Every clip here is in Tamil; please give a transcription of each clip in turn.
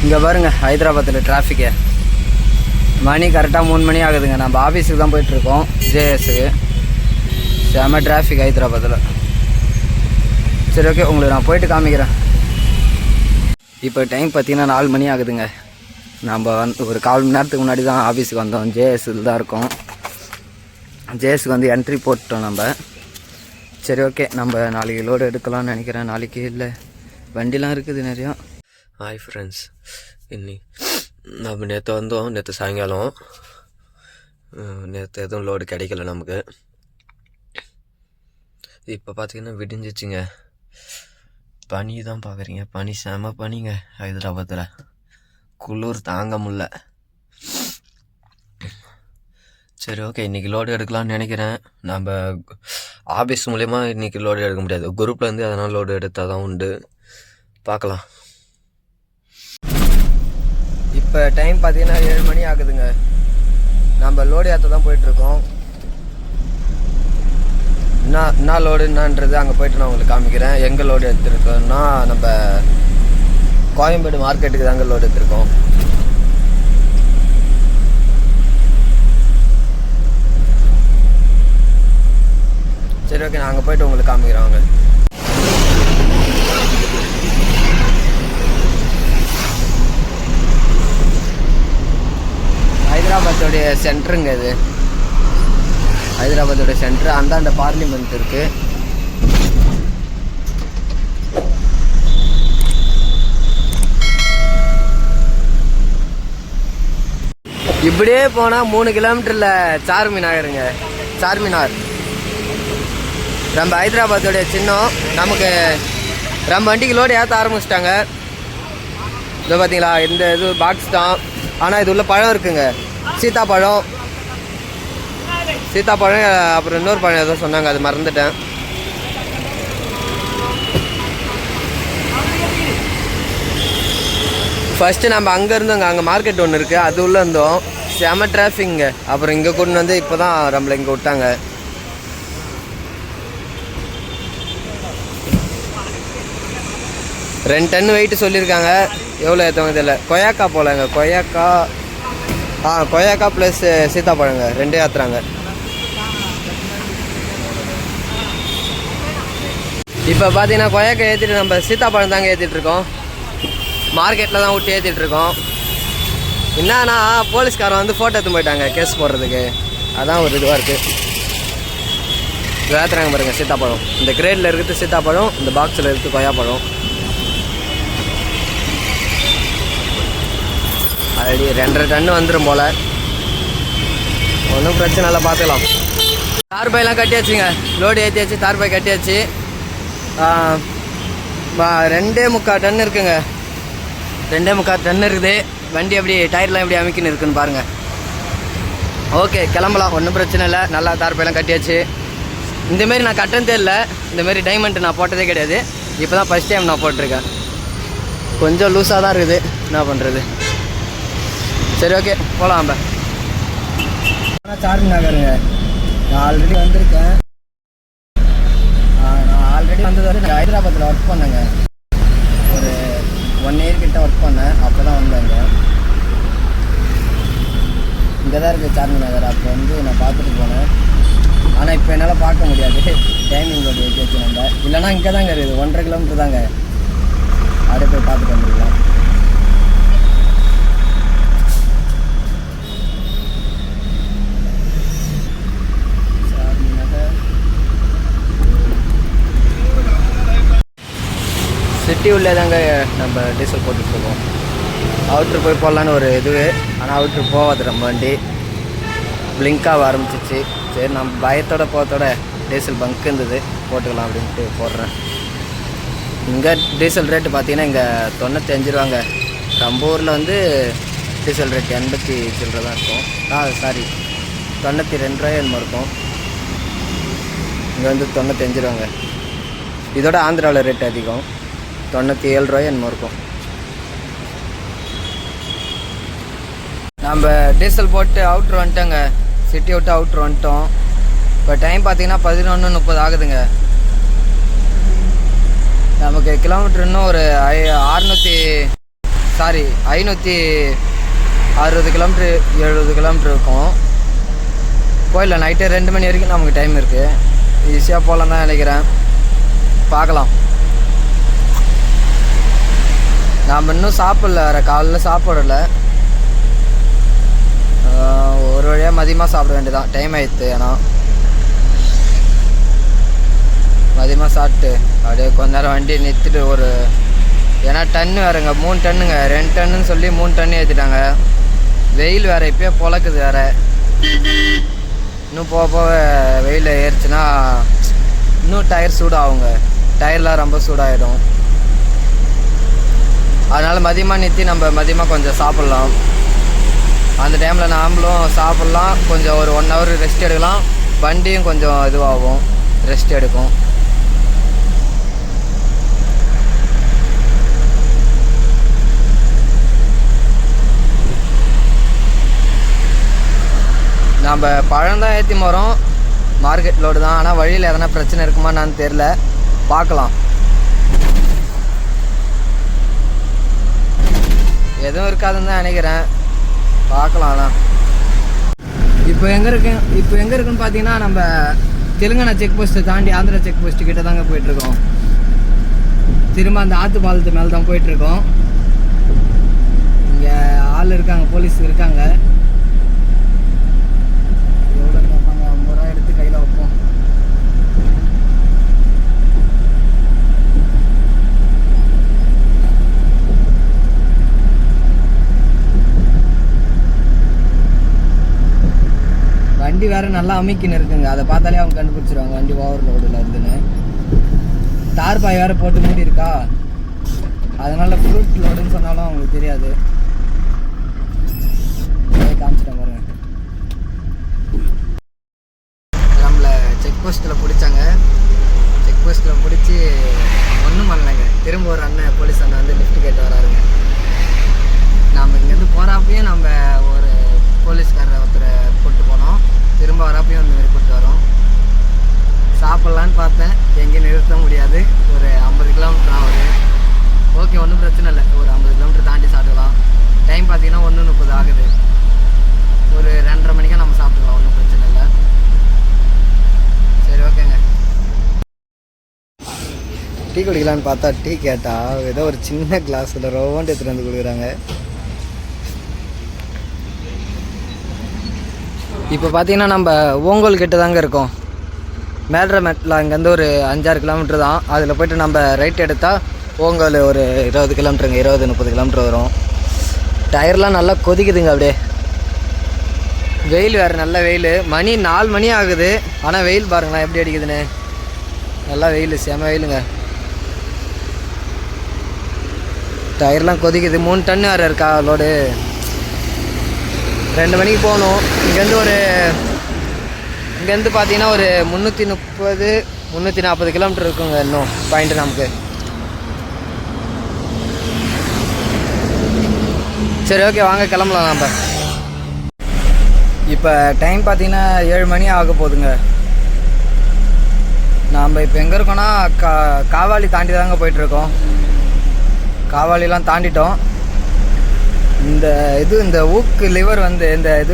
இங்கே பாருங்கள் ஹைதராபாத்தில் டிராஃபிக்கு மணி கரெக்டாக 3 மணி ஆகுதுங்க. நம்ம ஆஃபீஸுக்கு தான் போயிட்டுருக்கோம், ஜேஎஸ்க்கு. செம டிராஃபிக் ஹைதராபாத்தில். சரி ஓகே, உங்களுக்கு நான் போயிட்டு காமிக்கிறேன். இப்போ டைம் பார்த்தீங்கன்னா 4 மணி ஆகுதுங்க. நம்ம ஒரு 1/4 மணி நேரத்துக்கு முன்னாடி தான் ஆஃபீஸுக்கு வந்தோம். ஜேஎஸ்ஸில் தான் இருக்கோம். ஜேஎஸ்க்கு வந்து என்ட்ரி போட்டோம் நம்ம. சரி ஓகே, நம்ம நாளைக்கு லோடு எடுக்கலாம்னு நினைக்கிறேன். நாளைக்கு இல்லை, வண்டிலாம் இருக்குது நிறையா. ஹாய் ஃப்ரெண்ட்ஸ், நம்ம நேற்று வந்தோம். நேற்று சாயங்காலம். நேற்று எதுவும் லோடு கிடைக்கல நமக்கு. இப்போ பார்த்தீங்கன்னா விடிஞ்சிச்சுங்க. பனி தான் பார்க்குறீங்க, பனி செம பனிங்க ஹைதராபாத்தில். குளிர் தாங்க முடில. சரி ஓகே, இன்றைக்கி லோடு எடுக்கலாம்னு நினைக்கிறேன். நம்ம ஆஃபீஸ் மூலயமா இன்றைக்கி லோடு எடுக்க முடியாது, குரூப்லேருந்து அதனால் லோடு எடுத்தால் தான் உண்டு. பார்க்கலாம். இப்போ டைம் பார்த்தீங்கன்னா 7 மணி ஆகுதுங்க. நம்ம லோடு ஏற்ற தான் போயிட்டுருக்கோம். என்ன லோடு என்னன்றது அங்கே போய்ட்டு நான் உங்களுக்கு காமிக்கிறேன். எங்கே லோடு எடுத்துருக்கோன்னா நம்ம கோயம்பேடு மார்க்கெட்டுக்கு தாங்க லோடு எடுத்துருக்கோம். சரி ஓகே, நான் அங்கே போய்ட்டு உங்களுக்கு காமிக்கிறேன். வாங்க. ஹைதராபாத்தோடைய சென்டருங்க இது. ஹைதராபாத்தோட சென்டர் அந்தாண்ட பார்லிமெண்ட் இருக்குது. இப்படியே போனால் 3 கிலோமீட்டரில் சார்மினாருங்க. சார்மினார் நம்ம ஹைதராபாத்தோடைய சின்னம். நமக்கு நம்ம வண்டிக்கு லோடு ஏற்ற ஆரம்பிச்சிட்டாங்க. இது பார்த்தீங்களா, இந்த இது பாக்ஸ் தான். ஆனால் இது உள்ள பழம் இருக்குங்க, சீத்தாப்பழம். அப்புறம் இன்னொரு பழம் ஏதோ சொன்னாங்க, அது மறந்துட்டேன். ஃபஸ்ட்டு நம்ம அங்கே இருந்தோங்க, அங்கே மார்க்கெட் ஒன்று இருக்குது, அது உள்ளே இருந்தோம். செம டிராஃபிக்ங்க. அப்புறம் இங்கே கொண்டு வந்து இப்போ தான் நம்மளை இங்கே விட்டாங்க. ரெண்டு டன் வெயிட்டு சொல்லியிருக்காங்க. எவ்வளோ ஏற்றவங்க தெரியல. கொய்யாக்கா போலங்க, கொய்யாக்கா ப்ளஸ் சீத்தாப்பழங்க, ரெண்டே ஏற்றுறாங்க. இப்போ பார்த்தீங்கன்னா கொய்யாக்கா ஏற்றிட்டு நம்ம சீத்தாப்பழம் தாங்க ஏற்றிட்டுருக்கோம். மார்க்கெட்டில் தான் விட்டு ஏற்றிட்டுருக்கோம். என்னன்னா போலீஸ்காரன் வந்து ஃபோட்டோ எடுத்து போயிட்டாங்க கேஸ் போடுறதுக்கு. அதான் ஒரு இதுவாக இருக்குது. ஏற்றுறாங்க பாருங்கள் சீத்தாப்பழம். இந்த கிரேடில் இருக்குது சீத்தாப்பழம், இந்த பாக்ஸில் இருக்குது கொய்யாப்பழம். அது 2.5 டன் வந்துடும் போல். ஒன்றும் பிரச்சனை இல்லை, பார்த்துக்கலாம். தார்பாயெலாம் கட்டியாச்சுங்க, லோடு ஏற்றியாச்சு, தார்பாய் கட்டியாச்சு. 2.25 டன் இருக்குங்க. 2.25 டன் இருக்குது. வண்டி எப்படி டயர்லாம் எப்படி அமைக்கின்னு இருக்குன்னு பாருங்கள். ஓகே, கிளம்பலாம், ஒன்றும் பிரச்சனை இல்லை. நல்லா தார்பாயெல்லாம் கட்டியாச்சு. இந்தமாரி நான் கட்டணத்தே இல்லை, இந்தமாரி டைமண்ட் நான் போட்டதே கிடையாது. இப்போ தான் ஃபஸ்ட் டைம் நான் போட்டிருக்கேன். கொஞ்சம் லூஸாக தான் இருக்குது, என்ன பண்ணுறது. சரி ஓகே, போகலாம். நம்ம சார்மிங் நகருங்க. நான் ஆல்ரெடி வந்திருக்கேன். நான் ஆல்ரெடி வந்தது வரை நான் ஹைதராபாத்தில் ஒர்க் பண்ணேங்க. ஒரு 1 இயர் கிட்ட ஒர்க் பண்ணேன். அப்போ தான் வந்தேங்க. இங்கே தான் இருக்குது சார்மிங் நகர். அப்போ வந்து நான் பார்த்துட்டு போனேன். ஆனால் இப்போ என்னால் பார்க்க முடியாது, டைமிங் போட்டு வச்சு நம்ம. இல்லைனா இங்கே தாங்க இருக்குது, 1.5 கிலோமீட்டர் தாங்க. அப்படியே போய் பார்த்துட்டு வந்துருக்கலாம். சிட்டி உள்ளே தாங்க நம்ம டீசல் போட்டுட்ருக்கோம். அவுட்ரு போய் போடலான்னு ஒரு இதுவே, ஆனால் அவுட்ரு போகாது நம்ம வண்டி. பிளிங்காக ஆரம்பிச்சிச்சு. சரி, நம்ம பயத்தோட போகிறதோட டீசல் பங்க் இருந்தது, போட்டுக்கலாம் அப்படின்ட்டு போடுறேன். இங்கே டீசல் ரேட்டு பார்த்தீங்கன்னா இங்கே 95 ரூபாங்க. நம்ம ஊரில் வந்து டீசல் ரேட் 80 சில்லரை தான் இருக்கும். சாரி 92 ரூபாய் என்னமோ இருக்கும். இங்கே வந்து 95 ரூபாங்க. இதோட ஆந்திராவில் ரேட் அதிகம், 97 ரூபாய் என்னமோ இருக்கும். நம்ம டீசல் போட்டு அவுட்ரு வந்துட்டோங்க. சிட்டி விட்டு அவுட்ரு வந்துட்டோம். இப்போ டைம் பார்த்தீங்கன்னா 11:30 ஆகுதுங்க. நமக்கு கிலோமீட்டர் இன்னும் ஒரு சாரி 560 கிலோமீட்ரு 70 கிலோமீட்ரு இருக்கும். போயிடலாம். நைட்டு 2 மணி வரைக்கும் நமக்கு டைம் இருக்குது. ஈஸியாக போகலாம் தான் நினைக்கிறேன். பார்க்கலாம். நாம் இன்னும் சாப்பிடல, வேறு காலைல சாப்பிடலை. ஒரு வழியாக மதியமாக சாப்பிட வேண்டியதான். டைம் ஆயிடுத்து. ஏன்னா மதியமாக சாப்பிட்டு அப்படியே கொஞ்ச நேரம் வண்டி நிறுத்திட்டு ஏன்னா டன்னு வேறுங்க, 3 டன்னுங்க. 2 டன்னுன்னு சொல்லி 3 டன்னு ஏற்றிட்டாங்க. வெயில் வேறு இப்போயே பொழக்குது வேறு. இன்னும் போக போக வெயில் ஏறிச்சுன்னா இன்னும் டயர் சூடாகுங்க. டயர்லாம் ரொம்ப சூடாகிடும். அதனால் மதியமாக நிறுத்தி நம்ம மதியமாக கொஞ்சம் சாப்பிட்லாம். அந்த டைமில் நாமளும் சாப்பிட்லாம். கொஞ்சம் ஒரு 1 ஹவர் ரெஸ்ட் எடுக்கலாம். வண்டியும் கொஞ்சம் இதுவாகும், ரெஸ்ட் எடுக்கும். நம்ம பழம் தான் ஏற்றி போகிறோம். மார்க்கெட் லோடு தான். ஆனால் வழியில் எதனா பிரச்சனை இருக்குமான்னு தெரில. பார்க்கலாம். எதுவும் இருக்காதுன்னு தான் நினைக்கிறேன். பார்க்கலாம். அதான் இப்போ எங்கே இருக்குன்னு பார்த்தீங்கன்னா, நம்ம தெலுங்கானா செக் போஸ்ட்டை தாண்டி ஆந்திரா செக் போஸ்ட்டு கிட்ட தாங்க போயிட்டுருக்கோம். திரும்ப அந்த ஆற்று பாலத்து மேலே தான் போயிட்டுருக்கோம். இங்கே ஆள் இருக்காங்க, போலீஸ் இருக்காங்க. எவ்வளோ கேட்பாங்க? 50 ரூபா எடுத்து கையில் வைப்போம். வண்டி வேறு நல்லா அமைக்கின்னு இருக்குங்க. அதை பார்த்தாலே அவங்க கண்டுபிடிச்சிருவாங்க வண்டி ஓவர் லோடில் இருந்துன்னு. தார் பாய் வேறு போட்டு மூடி இருக்கா. அதனால் ஃப்ரூட் லோடுன்னு சொன்னாலும் அவங்களுக்கு தெரியாது. காமிச்சிட்டேன் பாருங்க. நம்மளை செக் போஸ்ட்டில் பிடிச்சாங்க. செக் போஸ்ட்டில் பிடிச்சி ஒன்றும் பண்ணலைங்க. திரும்ப ஒரு அண்ணன், போலீஸ் அண்ணன் வந்து லிஃப்ட் கேட்டு வராருங்க. நாம் இங்கேருந்து போகிறப்பையும் நம்ம ஒரு போலீஸ்காரரை ஒருத்தரை கூப்பிட்டு போனோம். திரும்ப வரப்பையும் இந்த மாதிரி கூப்பிட்டு வரோம். சாப்பிட்லான்னு பார்த்தேன், எங்கேயும் நிறுத்த முடியாது. ஒரு 50 கிலோமீட்டர் ஆகுது. ஓகே, ஒன்றும் பிரச்சனை இல்லை. ஒரு 50 கிலோமீட்டர் தாண்டி சாப்பிடலாம். டைம் பார்த்தீங்கன்னா 1:30 ஆகுது. ஒரு 2:30 மணிக்காக நம்ம சாப்பிட்டுக்கலாம். ஒன்றும் பிரச்சனை இல்லை. சரி, ஓகேங்க. டீ குடிக்கலான்னு பார்த்தா டீ கேட்டால் ஏதோ ஒரு சின்ன கிளாஸில் ரவுண்டு எடுத்துகிட்டு வந்து கொடுக்குறாங்க. இப்போ பார்த்தீங்கன்னா நம்ம ஓங்கோல் கிட்ட தாங்க இருக்கோம். மேட்ரமெட்டில் அங்கேருந்து ஒரு 5-6 கிலோமீட்டர் தான். அதில் போய்ட்டு நம்ம ரைட் எடுத்தால் ஓங்கோல் ஒரு 20 கிலோமீட்டருங்க. 20-30 கிலோமீட்டர் வரும். டயர்லாம் நல்லா கொதிக்குதுங்க அப்படியே. வெயில் வேறு, நல்ல வெயில். மணி 4 மணி ஆகுது. ஆனால் வெயில் பாருங்களேன் எப்படி அடிக்குதுன்னு. நல்லா வெயில், செம வெயிலுங்க. டயர்லாம் கொதிக்குது. 3 டன்னு வேறு இருக்கா லோடு. 2 மணிக்கு போகணும். இங்கேருந்து பார்த்தீங்கன்னா ஒரு 330-340 கிலோமீட்டர் இருக்குங்க இன்னும் பாயிண்ட்டு நமக்கு. சரி, ஓகே, வாங்க கிளம்பலாம் நம்ம. இப்போ டைம் பார்த்தீங்கன்னா 7 மணி ஆக போகுதுங்க. நாம் இப்போ எங்கே இருக்கோன்னா காவாலி தாண்டி தாங்க போயிட்டுருக்கோம். காவாலிலாம் தாண்டிட்டோம். இந்த ஊக்கு லிவர் வந்து இது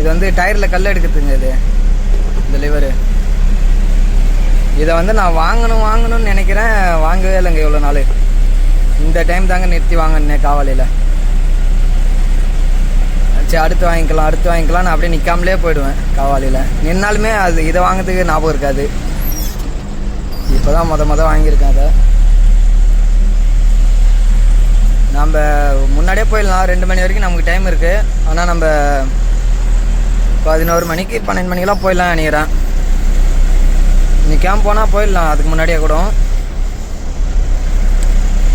வந்து டயரில் கல் எடுக்கிறதுங்க. இந்த லிவரு இதை வந்து நான் வாங்கணும்னு நினைக்கிறேன். வாங்கவே இல்லைங்க இவ்வளோ நாள். இந்த டைம் தாங்க நிறுத்தி வாங்கினேன் காவாலியில். சரி, அடுத்து வாங்கிக்கலாம் நான் அப்படியே நிற்காமலே போயிடுவேன். காவாலியில் நின்னாலுமே இதை வாங்கிறதுக்கு ஞாபகம் இருக்காது. இப்போ தான் மொதல் வாங்கியிருக்கேன். அதை நம்ம முன்னாடியே போயிடலாம். 2 மணி வரைக்கும் நமக்கு டைம் இருக்குது. ஆனால் நம்ம 11 மணிக்கு 12 மணிக்கெலாம் போயிடலாம் நினைக்கிறேன். நிற்காமல் போனால் போயிடலாம் அதுக்கு முன்னாடியே கூட.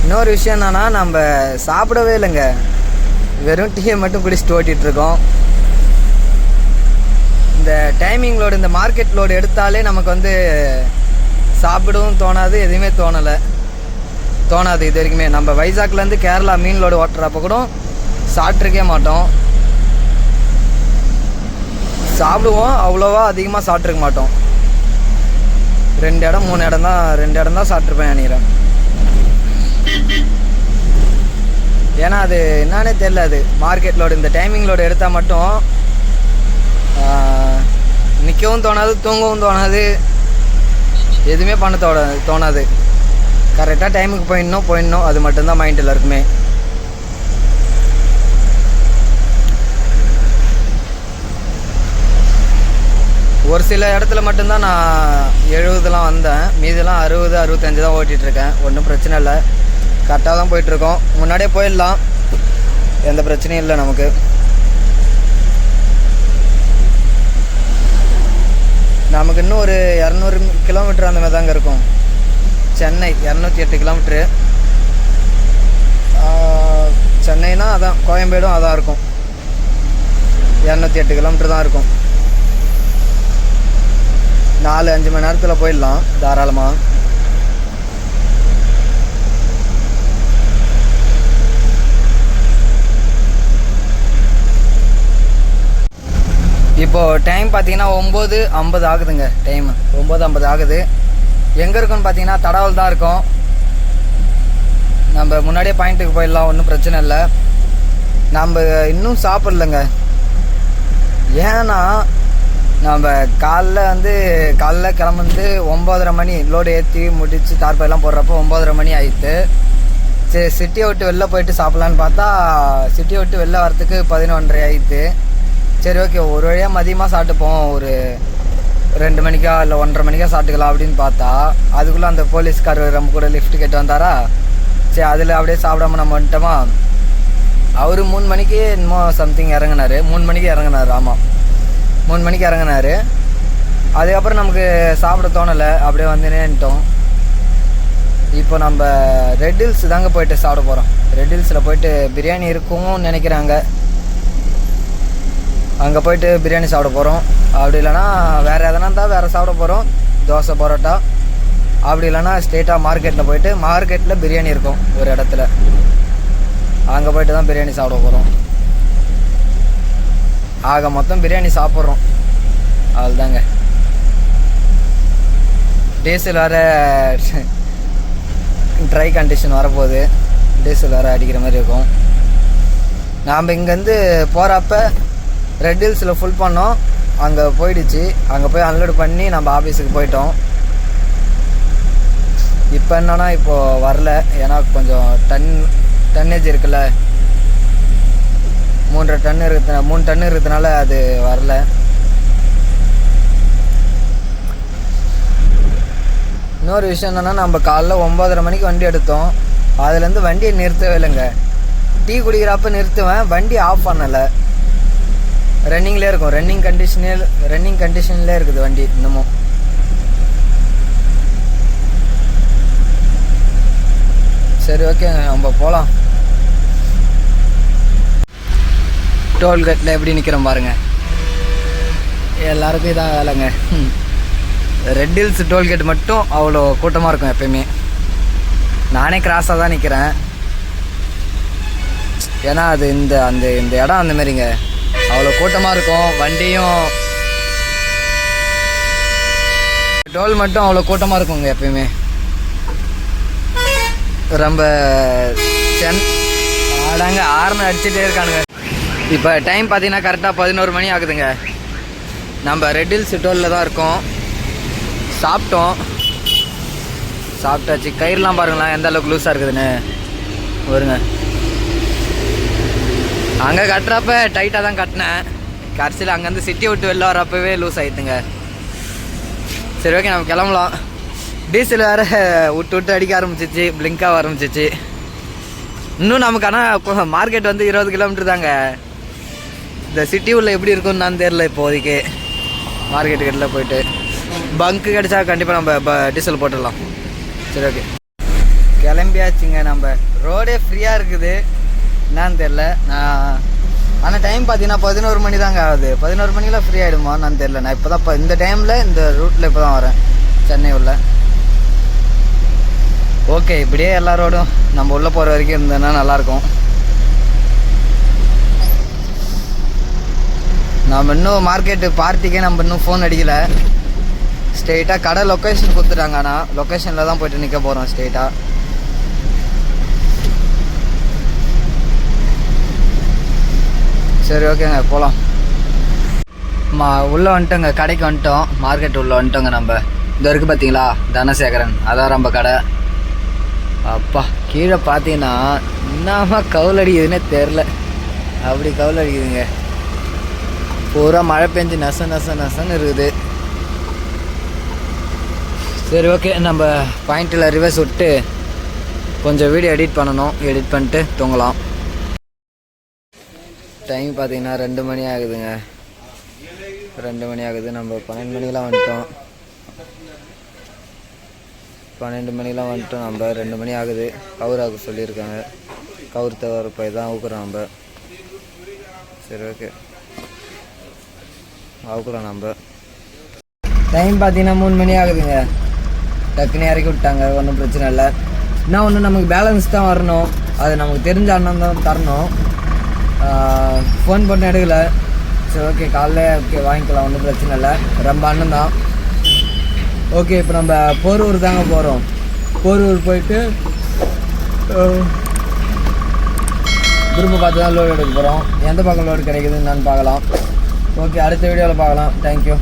இன்னொரு விஷயம் என்னன்னா, நம்ம சாப்பிடவே இல்லைங்க. வெறும் டீயை மட்டும் குடிச்சிட்டு ஓட்டிகிட்ருக்கோம். இந்த டைமிங் லோடு, இந்த மார்க்கெட் லோடு எடுத்தாலே நமக்கு வந்து சாப்பிடவும் தோணாது, எதுவுமே தோணாது இது வரைக்குமே. நம்ம வைசாக்லேருந்து கேரளா மீன் லோடு ஓட்டுறப்போ கூட சாப்பிட்ருக்கே மாட்டோம். சாப்பிடுவோம், அவ்வளோவா அதிகமாக சாப்பிட்ருக்க மாட்டோம். 2 இடம் 3 இடம் தான் 2 இடம் தான் சாப்பிட்ருப்பேன் நினைக்கிறேன். ஏன்னா அது என்னன்னே தெரில. அது மார்க்கெட் லோடு இந்த டைமிங் லோடு எடுத்தால் மட்டும் நிற்கவும் தோணாது, தூங்கவும் தோணாது, எதுவுமே பண்ண தோணாது. கரெக்டாக டைமுக்கு போயிடணும், அது மட்டும்தான் மைண்டில் இருக்குமே. ஒரு சில இடத்துல மட்டும்தான் நான் 70 வந்தேன், மீதெல்லாம் 60, 65 தான் ஓட்டிகிட்ருக்கேன். ஒன்றும் பிரச்சனை இல்லை, கரெக்டாக தான் போயிட்டுருக்கோம். முன்னாடியே போயிடலாம், எந்த பிரச்சனையும் இல்லை நமக்கு. நமக்கு இன்னும் ஒரு 200 கிலோமீட்டர் அந்த மாதிரி தாங்க இருக்கும். சென்னை 208 கிலோமீட்ரு. சென்னைனா அதான், கோயம்பேடும் அதான் இருக்கும். 208 கிலோமீட்டர் தான் இருக்கும். 4-5 மணி நேரத்தில் போயிடலாம் தாராளமாக. இப்போது டைம் பார்த்தீங்கன்னா 9:50 ஆகுதுங்க. டைம் 9:50 ஆகுது. எங்கே இருக்குன்னு பார்த்தீங்கன்னா தடாவல் தான் இருக்கும். நம்ம முன்னாடியே பாயிண்ட்டுக்கு போயிடலாம், ஒன்றும் பிரச்சனை இல்லை. நம்ம இன்னும் சாப்பிட்லங்க. ஏன்னா நம்ம காலைல கிளம்புந்து 9:30 மணி லோடு ஏற்றி முடித்து தார்பாயெல்லாம் போடுறப்போ 9:30 மணி ஆயிடுத்து. சரி, சிட்டியை விட்டு வெளில போயிட்டு சாப்பிட்லான்னு பார்த்தா சிட்டியை விட்டு வெளில வரத்துக்கு 11:30 ஆயிடுத்து. சரி, ஓகே, ஒரு வழியாக மதியமாக சாப்பிட்டுப்போம், ஒரு 2 மணிக்கா இல்லை 1:30 மணிக்கா சாப்பிட்டுக்கலாம் அப்படின்னு பார்த்தா அதுக்குள்ளே அந்த போலீஸ்காரர் நம்ம கூட லிஃப்ட் கேட்டு வந்தாரா. சரி, அதில் அப்படியே சாப்பிடாம நம்ம வந்துட்டோமா. அவர் 3 மணிக்கு என்னமோ சம்திங் இறங்கினார். 3 மணிக்கு இறங்கினார். ஆமாம், 3 மணிக்கு இறங்கினார். அதுக்கப்புறம் நமக்கு சாப்பிட தோணலை, அப்படியே வந்துட்டோம். இப்போ நம்ம ரெட் ஹில்ஸ் தாங்க போயிட்டு சாப்பிட போகிறோம். ரெட் ஹில்ஸில் போயிட்டு பிரியாணி இருக்கும்னு நினைக்கிறாங்க. அங்கே போயிட்டு பிரியாணி சாப்பிட போகிறோம். அப்படி இல்லைனா வேறு எதனா இருந்தால் வேறு சாப்பிட போகிறோம், தோசை பரோட்டா. அப்படி இல்லைனா ஸ்ட்ரெயிட்டாக மார்க்கெட்டில் போயிட்டு, மார்க்கெட்டில் பிரியாணி இருக்கும் ஒரு இடத்துல, அங்கே போயிட்டு தான் பிரியாணி சாப்பிட போகிறோம். ஆக மொத்தம் பிரியாணி சாப்பிட்றோம், அவ்வளோதாங்க. டீசல் வேறு ட்ரை கண்டிஷன் வரப்போகுது, டீசல் வேறு அடிக்கிற மாதிரி இருக்கும். நாம் இங்கேருந்து போகிறப்ப ரெட் ஹில்ஸில் ஃபுல் பண்ணோம், அங்கே போயிடுச்சு. அங்கே போய் அன்லோடு பண்ணி நம்ம ஆஃபீஸுக்கு போயிட்டோம். இப்போ என்னன்னா இப்போது வரல, ஏன்னா கொஞ்சம் டன்னேஜ் இருக்குல்ல, 3 டன் இருக்கிறதுனால அது வரல. இன்னொரு விஷயம் என்னென்னா, நம்ம காலைல 9:30 மணிக்கு வண்டி எடுத்தோம். அதுலேருந்து வண்டியை நிறுத்தவே இல்லைங்க. டீ குடிக்கிறப்ப நிறுத்துவேன், வண்டி ஆஃப் பண்ணலை, ரன்னிங்லேயே இருக்கும். ரன்னிங் கண்டிஷன்லேயே இருக்குது வண்டி இன்னமும். சரி, ஓகே, நம்ம போகலாம். டோல்கேட்டில் எப்படி நிற்கிறோம் பாருங்கள். எல்லாருக்கும் இதான் வேலைங்க. ரெட் ஹில்ஸ் டோல்கேட் மட்டும் அவ்வளோ கூட்டமாக இருக்கும் எப்பயுமே. நானே கிராஸாக தான் நிற்கிறேன், ஏன்னா அது இந்த இடம் அந்த மாதிரிங்க, அவ்வளோ கூட்டமாக இருக்கும். வண்டியும் டோல் மட்டும் அவ்வளோ கூட்டமாக இருக்குங்க எப்பயுமே. ரொம்ப ஆடாங்க ஆர்னு அடிச்சுட்டே இருக்கானுங்க. இப்போ டைம் பார்த்தீங்கன்னா கரெக்டாக 11 மணி ஆகுதுங்க. நம்ம ரெட் ஹில்ஸ் டோலில் தான் இருக்கோம். சாப்பிட்டாச்சு. கயிறுலாம் பாருங்களேன் எந்த அளவுக்கு லூஸாக இருக்குதுன்னு வருங்க. அங்கே கட்டுறப்ப டைட்டாக தான் கட்டினேன், கடைசியில் அங்கேருந்து சிட்டி விட்டு வெளில வரப்பவே லூஸ் ஆகிடுதுங்க. சரி, ஓகே, நம்ம கிளம்பலாம். டீசல் வேறு விட்டு அடிக்க ஆரம்பிச்சிச்சு, பிளிங்காக ஆரம்பிச்சிச்சு. இன்னும் நமக்கு ஆனால் மார்க்கெட் 20 கிலோமீட்டர் தாங்க. இந்த சிட்டி உள்ள எப்படி இருக்குன்னு நான் தெரில இப்போதைக்கு. மார்க்கெட்டுக்கிட்ட போயிட்டு பங்க்கு கிடச்சா கண்டிப்பாக நம்ம டீசல் போட்டுடலாம். சரி, ஓகே, கிளம்பியாச்சுங்க. நம்ம ரோடே ஃப்ரீயாக இருக்குது, என்னான்னு தெரில. ஆனால் டைம் பார்த்தீங்கன்னா 11 மணி தாங்க ஆகுது. 11 மணிக்கெலாம் ஃப்ரீ ஆகிடுமான்னு நான் தெரில. நான் இப்போ தான் இந்த டைமில் இந்த ரூட்டில் இப்போ தான் வரேன் சென்னை உள்ள. ஓகே, இப்படியே எல்லா ரோடும் நம்ம உள்ளே போகிற வரைக்கும் இருந்ததுன்னா நல்லாயிருக்கும். நம்ம இன்னும் மார்க்கெட்டு பார்ட்டிக்கே நம்ம இன்னும் ஃபோன் அடிக்கலை. ஸ்ட்ரெயிட்டாக கடை லொக்கேஷன் கொடுத்துட்டாங்க, ஆனால் லொக்கேஷனில் தான் போய்ட்டு நிற்க போகிறோம் ஸ்ட்ரெயிட்டாக. சரி ஓகேங்க போகலாம். உள்ளே வந்துட்டோங்க, கடைக்கு வந்துட்டோம், மார்க்கெட் உள்ளே வந்துட்டோங்க. நம்ம இந்த இருக்குது பார்த்தீங்களா தனசேகரன், அதான் நம்ம கடை. அப்பா கீழே பார்த்தீங்கன்னா என்னமா கவுல் அடிக்குதுன்னே தெரில, அப்படி கவுல் அடிக்குதுங்க. பூரா மழை பெஞ்சு நசன்னு இருக்குது. சரி ஓகே, நம்ம பாயிண்டில் ரிவர்ஸ் விட்டு கொஞ்சம் வீடியோ எடிட் பண்ணணும், எடிட் பண்ணிட்டு தூங்கலாம். டைம் பார்த்தீங்கன்னா 2 மணி ஆகுதுங்க, 2 மணி ஆகுது. நம்ம 12 மணிக்கெலாம் வந்துட்டோம், 12 மணிக்கெலாம் வந்துட்டோம். நம்ம 2 மணி ஆகுது. கவுராக சொல்லியிருக்காங்க, கவுர் தவிர போய் தான் ஊக்குறோம் நம்ம. சரி ஓகே அவுக்குறோம் நம்ம. டைம் பார்த்தீங்கன்னா 3 மணி ஆகுதுங்க. டக்குன்னு இறக்கி விட்டாங்க, ஒன்றும் பிரச்சனை இல்லை. இன்னும் ஒன்று நமக்கு பேலன்ஸ் தான் வரணும், அது நமக்கு தெரிஞ்ச அண்ணன் தான் தரணும். ஃபோன் பண்ண எடுக்கலை. சரி ஓகே காலைல ஓகே வாங்கிக்கலாம், ஒன்றும் பிரச்சனை இல்லை. ரொம்ப அண்ணன் தான். ஓகே இப்போ நம்ம போரூர் தாங்க போகிறோம். போரூர் போயிட்டு குரூப்பை பார்த்து தான் லோடு எடுக்க போகிறோம். எந்த பக்கம் லோடு கிடைக்குதுன்னு நான் பார்க்கலாம். ஓகே அடுத்த வீடியோவில் பார்க்கலாம். தேங்க்யூ.